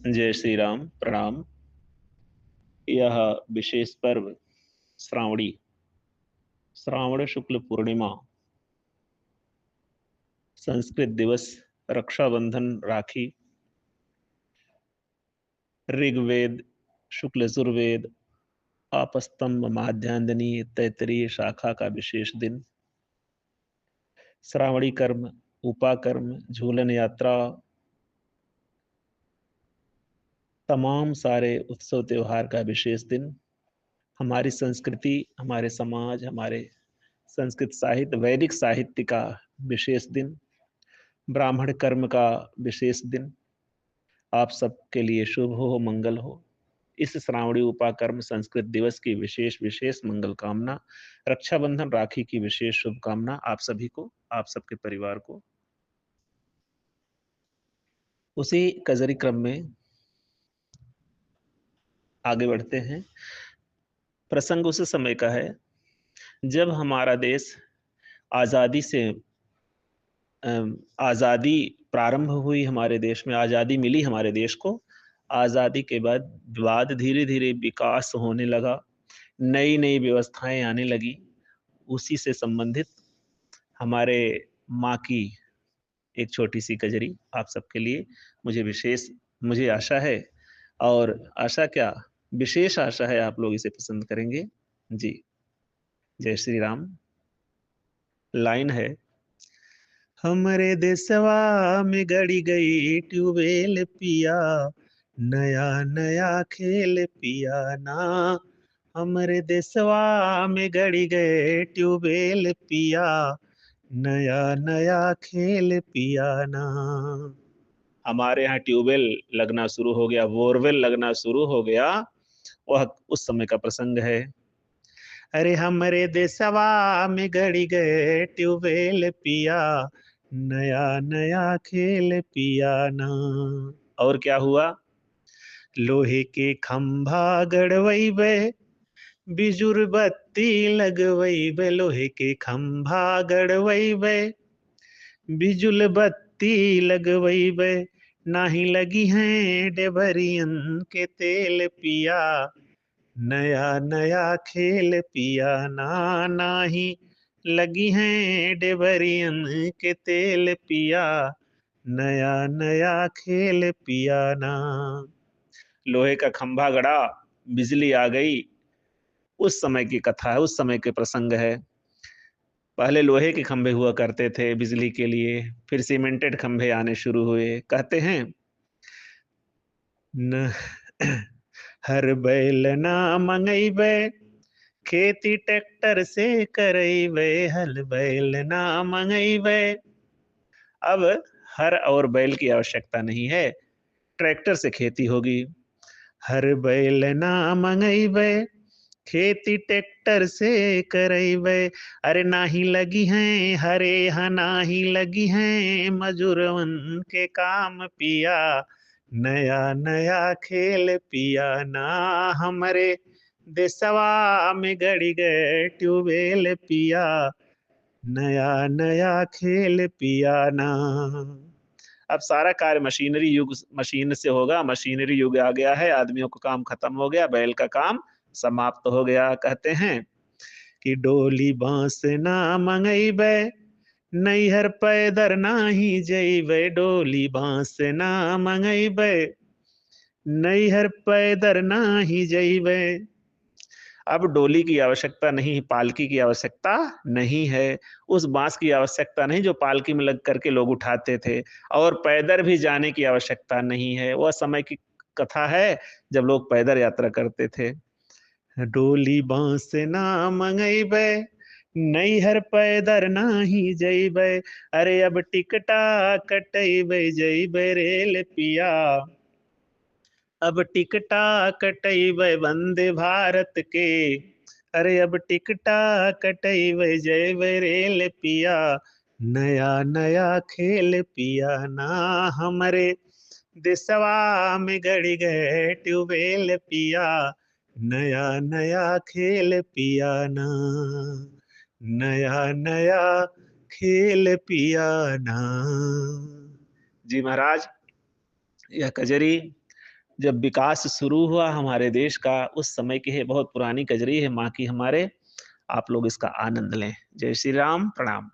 जय श्री राम। प्रणाम। यह विशेष पर्व श्रावणी श्रावण शुक्ल पूर्णिमा संस्कृत दिवस, रक्षाबंधन, राखी, ऋग्वेद शुक्ल यजुर्वेद आपस्तंभ माध्यान्हनी तैतरीय शाखा का विशेष दिन। श्रावणी कर्म, उपाकर्म, झूलन यात्रा, तमाम सारे उत्सव त्योहार का विशेष दिन। हमारी संस्कृति, हमारे समाज, हमारे संस्कृत साहित्य, वैदिक साहित्य का विशेष दिन, ब्राह्मण कर्म का विशेष दिन। आप सबके लिए शुभ हो, मंगल हो। इस श्रावणी उपाकर्म संस्कृत दिवस की विशेष विशेष मंगल कामना, रक्षाबंधन राखी की विशेष शुभकामना आप सभी को, आप सबके परिवार को। उसी कजरी क्रम में आगे बढ़ते हैं। प्रसंग उस समय का है जब हमारा देश आजादी से आजादी प्रारंभ हुई, हमारे देश में आजादी मिली हमारे देश को। आजादी के बाद धीरे धीरे विकास होने लगा, नई नई व्यवस्थाएं आने लगी। उसी से संबंधित हमारे माँ की एक छोटी सी कजरी आप सबके लिए। मुझे आशा है, और आशा क्या, विशेष आशा है आप लोग इसे पसंद करेंगे जी। जय श्री राम। लाइन है, हमरे देशवा में गड़ी गई ट्यूबवेल पिया, नया नया खेल पिया ना। हमरे देशवा में गड़ी गए ट्यूबवेल पिया, नया नया खेल पिया ना। हमारे यहाँ ट्यूबवेल लगना शुरू हो गया, बोरवेल लगना शुरू हो गया। वह उस समय का प्रसंग है। अरे हमरे देशवा में गड़ी गए ट्यूबवेल पिया, नया नया खेल पिया ना। और क्या हुआ, लोहे के खंभा गड़वैबे, बिजुर बत्ती लगवैबे। लोहे के खंभा गड़वैबे, बिजुल बत्ती लगवैबे, नाही लगी हैं डेबरियन के तेल पिया, नया नया खेल पिया ना। नाही लगी हैं डेबरियन के तेल पिया, नया नया खेल पिया ना। लोहे का खंभा गड़ा, बिजली आ गई। उस समय की कथा है, उस समय के प्रसंग है। पहले लोहे के खंभे हुआ करते थे बिजली के लिए, फिर सीमेंटेड खंभे आने शुरू हुए। कहते हैं न हर बैल ना मंगैबे, खेती ट्रैक्टर से करैबे। हल बैल ना मंगैबे, अब हर और बैल की आवश्यकता नहीं है, ट्रैक्टर से खेती होगी। हर बैल ना मंगैबे, खेती ट्रैक्टर से करैबे। अरे नाही लगी हैं हरे नाही लगी हैं मजूरवन के काम पिया, नया नया खेल पिया ना। हमरे देशवा में गड़ी गए ट्यूबवेल पिया, नया नया खेल पिया ना। अब सारा कार्य मशीन से होगा। मशीनरी युग आ गया है, आदमियों का काम खत्म हो गया, बैल का काम समाप्त हो गया। कहते हैं कि डोली बांस ना मंगैबे, नैहर पैदर नाही जैबे। डोली बांस ना मंगैबे, नैहर पैदर नाही जैबे। अब डोली की आवश्यकता नहीं, पालकी की आवश्यकता नहीं है। उस बांस की आवश्यकता नहीं जो पालकी में लग करके लोग उठाते थे, और पैदल भी जाने की आवश्यकता नहीं है। वह समय की कथा है जब लोग पैदल यात्रा करते थे। डोली बांस ना मंगैबे, नैहर पैदर नाही जैबे। अरे अब टिकटा कटैबे जैबे रेल पिया, अब टिकटा कटैबे वंदे भारत के। अरे अब टिकटा कटैबे जैबे रेल पिया, नया नया खेल पिया ना। हमरे देशवा में गड़ी गए ट्यूबवेल पिया, नया नया खेल पिया ना। नया नया खेल पिया ना। जी महाराज, यह कजरी जब विकास शुरू हुआ हमारे देश का, उस समय की है, बहुत पुरानी कजरी है माँ की हमारे। आप लोग इसका आनंद लें। जय श्री राम, प्रणाम।